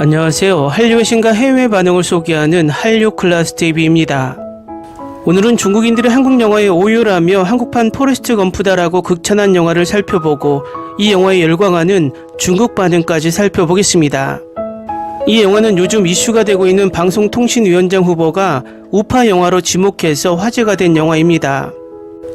안녕하세요. 한류의 신과 해외 반응을 소개하는 한류 클래스 TV입니다. 오늘은 중국인들이 한국 영화에 오열하며 한국판 포레스트 검프다라고 극찬한 영화를 살펴보고 이 영화에 열광하는 중국 반응까지 살펴보겠습니다. 이 영화는 요즘 이슈가 되고 있는 방송통신위원장 후보가 우파 영화로 지목해서 화제가 된 영화입니다.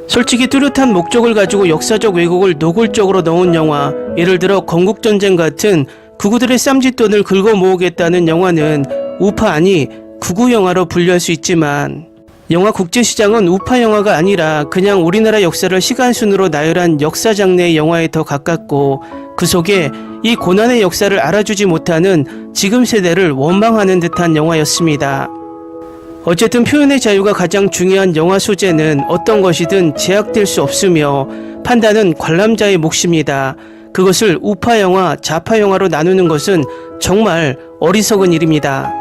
솔직히 뚜렷한 목적을 가지고 역사적 왜곡을 노골적으로 넣은 영화, 예를 들어 건국전쟁 같은 극우들의 쌈짓돈을 긁어 모으겠다는 영화는 우파 아니 극우 영화로 분류할 수 있지만 영화 국제시장은 우파 영화가 아니라 그냥 우리나라 역사를 시간순으로 나열한 역사 장르의 영화에 더 가깝고 그 속에 이 고난의 역사를 알아주지 못하는 지금 세대를 원망하는 듯한 영화였습니다. 어쨌든 표현의 자유가 가장 중요한 영화 소재는 어떤 것이든 제약될 수 없으며 판단은 관람자의 몫입니다. 그것을 우파 영화, 좌파 영화로 나누는 것은 정말 어리석은 일입니다.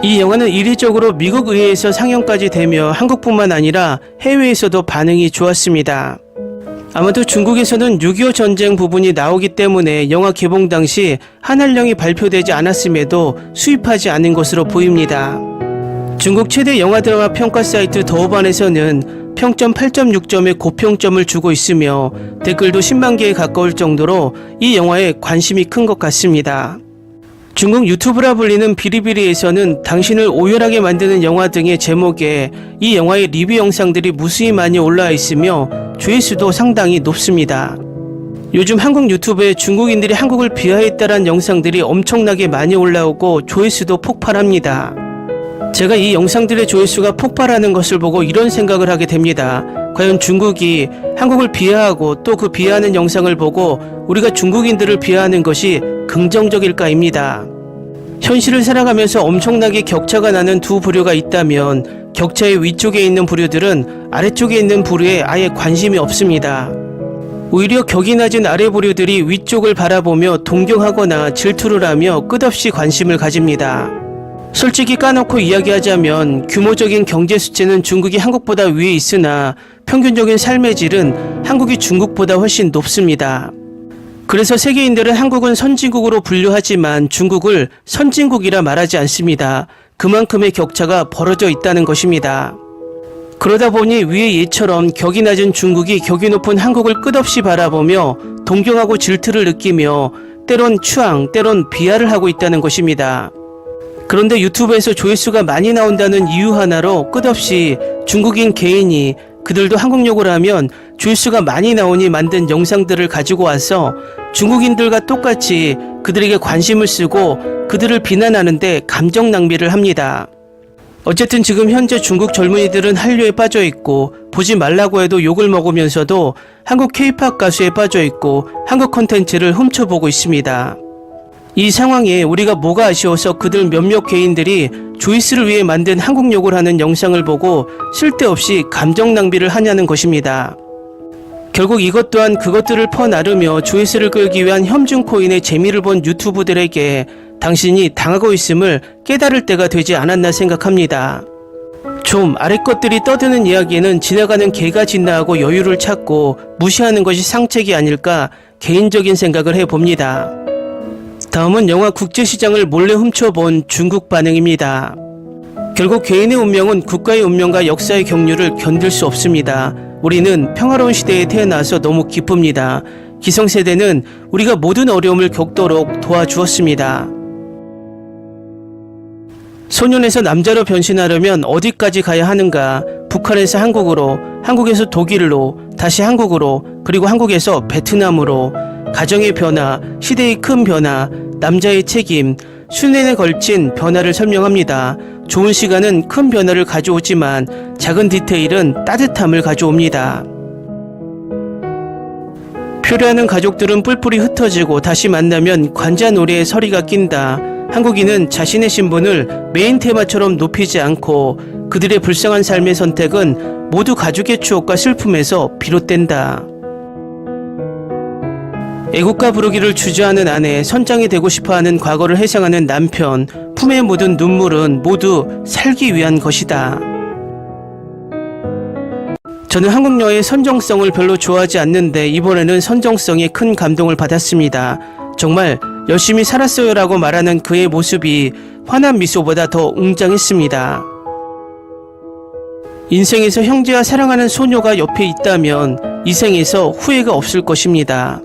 이 영화는 이례적으로 미국 의회에서 상영까지 되며 한국뿐만 아니라 해외에서도 반응이 좋았습니다. 아마도 중국에서는 6.25 전쟁 부분이 나오기 때문에 영화 개봉 당시 한할령이 발표되지 않았음에도 수입하지 않은 것으로 보입니다. 중국 최대 영화 드라마 평가 사이트 더우반에서는 평점 8.6점의 고평점을 주고 있으며 댓글도 10만 개에 가까울 정도로 이 영화에 관심이 큰 것 같습니다. 중국 유튜브라 불리는 비리비리에서는 당신을 오열하게 만드는 영화 등의 제목에 이 영화의 리뷰 영상들이 무수히 많이 올라와 있으며 조회수도 상당히 높습니다. 요즘 한국 유튜브에 중국인들이 한국을 비하했다는 영상들이 엄청나게 많이 올라오고 조회수도 폭발합니다. 제가 이 영상들의 조회수가 폭발하는 것을 보고 이런 생각을 하게 됩니다. 과연 중국이 한국을 비하하고 또 그 비하하는 영상을 보고 우리가 중국인들을 비하하는 것이 긍정적일까입니다. 현실을 살아가면서 엄청나게 격차가 나는 두 부류가 있다면 격차의 위쪽에 있는 부류들은 아래쪽에 있는 부류에 아예 관심이 없습니다. 오히려 격이 낮은 아래 부류들이 위쪽을 바라보며 동경하거나 질투를 하며 끝없이 관심을 가집니다. 솔직히 까놓고 이야기하자면 규모적인 경제 수치는 중국이 한국보다 위에 있으나 평균적인 삶의 질은 한국이 중국보다 훨씬 높습니다. 그래서 세계인들은 한국은 선진국으로 분류하지만 중국을 선진국이라 말하지 않습니다. 그만큼의 격차가 벌어져 있다는 것입니다. 그러다 보니 위의 예처럼 격이 낮은 중국이 격이 높은 한국을 끝없이 바라보며 동경하고 질투를 느끼며 때론 추앙, 때론 비하를 하고 있다는 것입니다. 그런데 유튜브에서 조회수가 많이 나온다는 이유 하나로 끝없이 중국인 개인이 그들도 한국 욕을 하면 조회수가 많이 나오니 만든 영상들을 가지고 와서 중국인들과 똑같이 그들에게 관심을 쓰고 그들을 비난하는데 감정 낭비를 합니다. 어쨌든 지금 현재 중국 젊은이들은 한류에 빠져 있고 보지 말라고 해도 욕을 먹으면서도 한국 K-팝 가수에 빠져 있고 한국 콘텐츠를 훔쳐보고 있습니다. 이 상황에 우리가 뭐가 아쉬워서 그들 몇몇 개인들이 조회수를 위해 만든 한국 욕을 하는 영상을 보고 쓸데없이 감정 낭비를 하냐는 것입니다. 결국 이것 또한 그것들을 퍼나르며 조회수를 끌기 위한 혐중 코인의 재미를 본 유튜브들에게 당신이 당하고 있음을 깨달을 때가 되지 않았나 생각합니다. 좀 아래 것들이 떠드는 이야기에는 지나가는 개가 진나하고 여유를 찾고 무시하는 것이 상책이 아닐까 개인적인 생각을 해봅니다. 다음은 영화 국제시장을 몰래 훔쳐본 중국 반응입니다. 결국 개인의 운명은 국가의 운명과 역사의 경륜을 견딜 수 없습니다. 우리는 평화로운 시대에 태어나서 너무 기쁩니다. 기성세대는 우리가 모든 어려움을 겪도록 도와주었습니다. 소년에서 남자로 변신하려면 어디까지 가야 하는가? 북한에서 한국으로, 한국에서 독일로, 다시 한국으로, 그리고 한국에서 베트남으로. 가정의 변화, 시대의 큰 변화, 남자의 책임, 수년에 걸친 변화를 설명합니다. 좋은 시간은 큰 변화를 가져오지만 작은 디테일은 따뜻함을 가져옵니다. 표류하는 가족들은 뿔뿔이 흩어지고 다시 만나면 관자놀이에 서리가 낀다. 한국인은 자신의 신분을 메인 테마처럼 높이지 않고 그들의 불쌍한 삶의 선택은 모두 가족의 추억과 슬픔에서 비롯된다. 애국가 부르기를 주저하는 아내, 선장이 되고 싶어하는 과거를 회상하는 남편, 품에 묻은 눈물은 모두 살기 위한 것이다. 저는 한국 영화의 선정성을 별로 좋아하지 않는데 이번에는 선정성에 큰 감동을 받았습니다. 정말 열심히 살았어요 라고 말하는 그의 모습이 환한 미소보다 더 웅장했습니다. 인생에서 형제와 사랑하는 소녀가 옆에 있다면 이 생에서 후회가 없을 것입니다.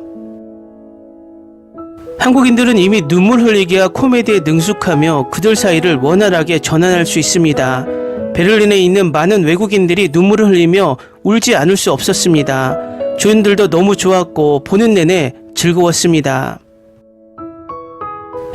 한국인들은 이미 눈물 흘리기와 코미디에 능숙하며 그들 사이를 원활하게 전환할 수 있습니다. 베를린에 있는 많은 외국인들이 눈물을 흘리며 울지 않을 수 없었습니다. 조연들도 너무 좋았고 보는 내내 즐거웠습니다.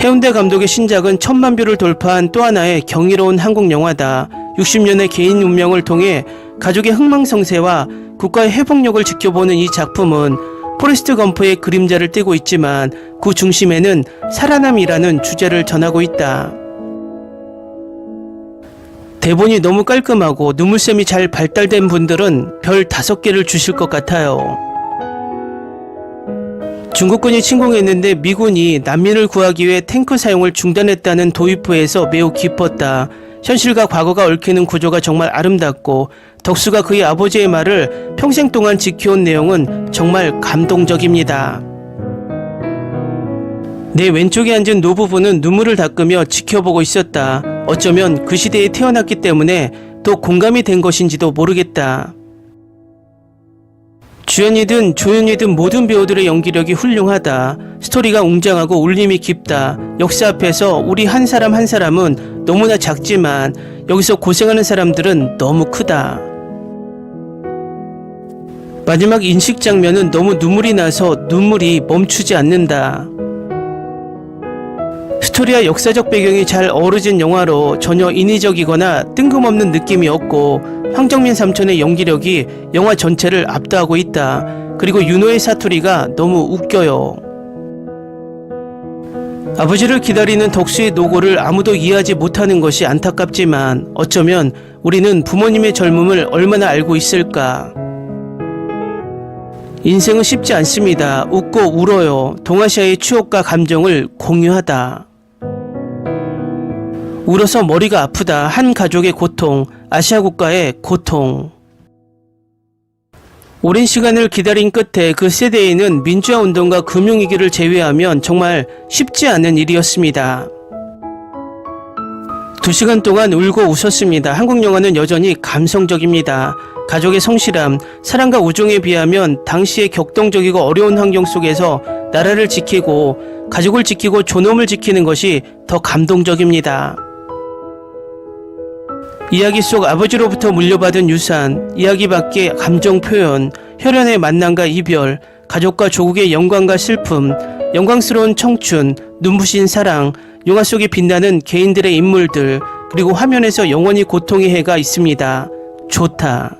해운대 감독의 신작은 1000만 뷰를 돌파한 또 하나의 경이로운 한국 영화다. 60년의 개인 운명을 통해 가족의 흥망성쇠와 국가의 회복력을 지켜보는 이 작품은 포레스트 검프의 그림자를 띠고 있지만 그 중심에는 살아남이라는 주제를 전하고 있다. 대본이 너무 깔끔하고 눈물샘이 잘 발달된 분들은 별 5개를 주실 것 같아요. 중국군이 침공했는데 미군이 난민을 구하기 위해 탱크 사용을 중단했다는 도입부에서 매우 기뻤다. 현실과 과거가 얽히는 구조가 정말 아름답고 덕수가 그의 아버지의 말을 평생 동안 지켜온 내용은 정말 감동적입니다. 내 왼쪽에 앉은 노부부는 눈물을 닦으며 지켜보고 있었다. 어쩌면 그 시대에 태어났기 때문에 또 공감이 된 것인지도 모르겠다. 주연이든 조연이든 모든 배우들의 연기력이 훌륭하다. 스토리가 웅장하고 울림이 깊다. 역사 앞에서 우리 한 사람 한 사람은 너무나 작지만 여기서 고생하는 사람들은 너무 크다. 마지막 인식 장면은 너무 눈물이 나서 눈물이 멈추지 않는다. 스토리와 역사적 배경이 잘 어우러진 영화로 전혀 인위적이거나 뜬금없는 느낌이 없고 황정민 삼촌의 연기력이 영화 전체를 압도하고 있다. 그리고 윤호의 사투리가 너무 웃겨요. 아버지를 기다리는 덕수의 노고를 아무도 이해하지 못하는 것이 안타깝지만 어쩌면 우리는 부모님의 젊음을 얼마나 알고 있을까. 인생은 쉽지 않습니다. 웃고 울어요. 동아시아의 추억과 감정을 공유하다. 울어서 머리가 아프다. 한 가족의 고통, 아시아 국가의 고통. 오랜 시간을 기다린 끝에 그 세대에는 민주화 운동과 금융위기를 제외하면 정말 쉽지 않은 일이었습니다. 2시간 동안 울고 웃었습니다. 한국 영화는 여전히 감성적입니다. 가족의 성실함, 사랑과 우정에 비하면 당시의 격동적이고 어려운 환경 속에서 나라를 지키고 가족을 지키고 존엄을 지키는 것이 더 감동적입니다. 이야기 속 아버지로부터 물려받은 유산, 이야기 밖의 감정 표현, 혈연의 만남과 이별, 가족과 조국의 영광과 슬픔, 영광스러운 청춘, 눈부신 사랑, 영화 속에 빛나는 개인들의 인물들, 그리고 화면에서 영원히 고통의 해가 있습니다. 좋다.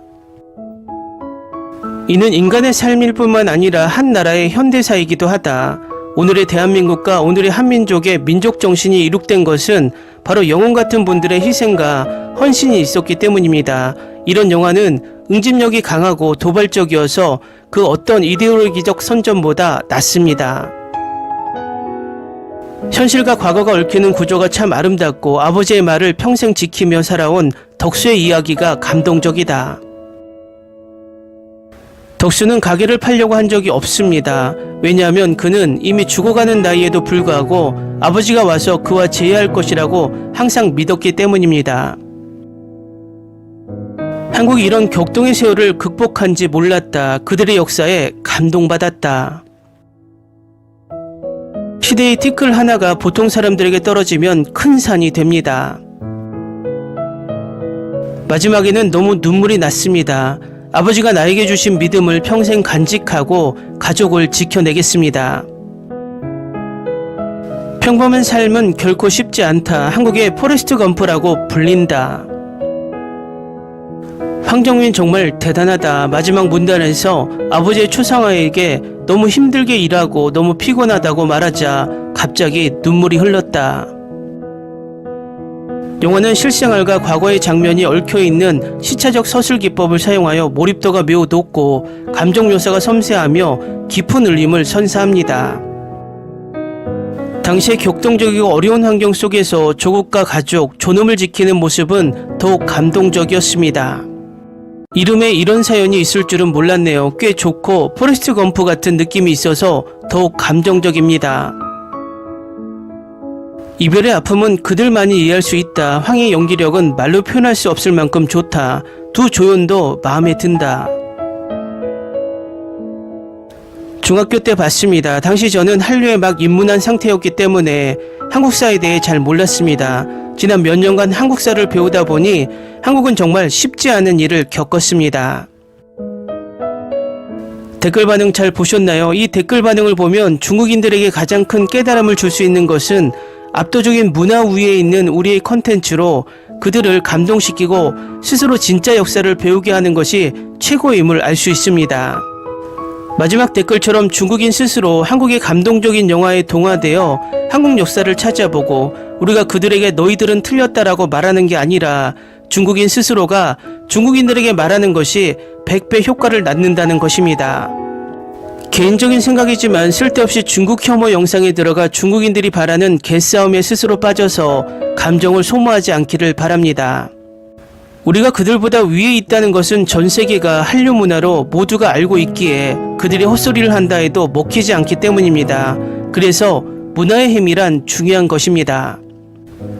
이는 인간의 삶일 뿐만 아니라 한 나라의 현대사이기도 하다. 오늘의 대한민국과 오늘의 한민족의 민족 정신이 이룩된 것은 바로 영웅 같은 분들의 희생과 헌신이 있었기 때문입니다. 이런 영화는 응집력이 강하고 도발적이어서 그 어떤 이데올로기적 선전보다 낫습니다. 현실과 과거가 얽히는 구조가 참 아름답고 아버지의 말을 평생 지키며 살아온 덕수의 이야기가 감동적이다. 덕수는 가게를 팔려고 한 적이 없습니다. 왜냐하면 그는 이미 죽어가는 나이에도 불구하고 아버지가 와서 그와 재회할 것이라고 항상 믿었기 때문입니다. 한국이 이런 격동의 세월을 극복한지 몰랐다. 그들의 역사에 감동받았다. 시대의 티끌 하나가 보통 사람들에게 떨어지면 큰 산이 됩니다. 마지막에는 너무 눈물이 났습니다. 아버지가 나에게 주신 믿음을 평생 간직하고 가족을 지켜내겠습니다. 평범한 삶은 결코 쉽지 않다. 한국의 포레스트 검프라고 불린다. 황정민 정말 대단하다. 마지막 문단에서 아버지의 초상화에게 너무 힘들게 일하고 너무 피곤하다고 말하자 갑자기 눈물이 흘렀다. 영화는 실생활과 과거의 장면이 얽혀있는 시차적 서술 기법을 사용하여 몰입도가 매우 높고 감정 묘사가 섬세하며 깊은 울림을 선사합니다. 당시의 격동적이고 어려운 환경 속에서 조국과 가족, 존엄을 지키는 모습은 더욱 감동적이었습니다. 이름에 이런 사연이 있을 줄은 몰랐네요. 꽤 좋고 포레스트 검프 같은 느낌이 있어서 더욱 감정적입니다. 이별의 아픔은 그들만이 이해할 수 있다. 황의 연기력은 말로 표현할 수 없을 만큼 좋다. 두 조연도 마음에 든다. 중학교 때 봤습니다. 당시 저는 한류에 막 입문한 상태였기 때문에 한국사에 대해 잘 몰랐습니다. 지난 몇 년간 한국사를 배우다 보니 한국은 정말 쉽지 않은 일을 겪었습니다. 댓글 반응 잘 보셨나요? 이 댓글 반응을 보면 중국인들에게 가장 큰 깨달음을 줄 수 있는 것은 압도적인 문화 우위에 있는 우리의 컨텐츠로 그들을 감동시키고 스스로 진짜 역사를 배우게 하는 것이 최고임을 알 수 있습니다. 마지막 댓글처럼 중국인 스스로 한국의 감동적인 영화에 동화되어 한국 역사를 찾아보고 우리가 그들에게 너희들은 틀렸다라고 말하는 게 아니라 중국인 스스로가 중국인들에게 말하는 것이 100배 효과를 낳는다는 것입니다. 개인적인 생각이지만 쓸데없이 중국 혐오 영상에 들어가 중국인들이 바라는 개싸움에 스스로 빠져서 감정을 소모하지 않기를 바랍니다. 우리가 그들보다 위에 있다는 것은 전 세계가 한류 문화로 모두가 알고 있기에 그들이 헛소리를 한다 해도 먹히지 않기 때문입니다. 그래서 문화의 힘이란 중요한 것입니다.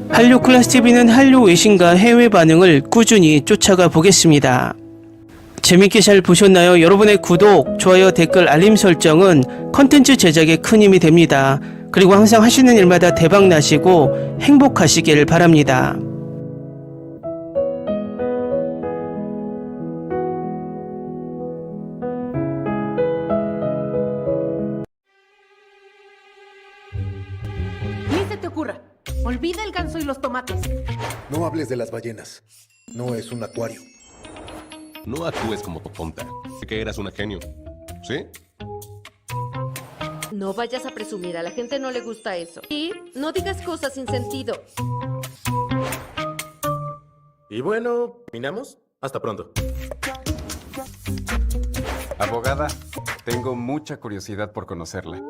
한류 클래스TV는 한류 외신과 해외 반응을 꾸준히 쫓아가 보겠습니다. 재밌게 잘 보셨나요? 여러분의 구독, 좋아요, 댓글, 알림 설정은 컨텐츠 제작에 큰 힘이 됩니다. 그리고 항상 하시는 일마다 대박 나시고 행복하시길 바랍니다. Ni se te ocurra. Olvida el ganso y los tomates. No hables de las ballenas. No es un acuario. No actúes como tonta. Que eras una genio. ¿Sí? No vayas a presumir, a la gente no le gusta eso. Y no digas cosas sin sentido. Y bueno, ¿terminamos? Hasta pronto. Abogada, tengo mucha curiosidad por conocerla.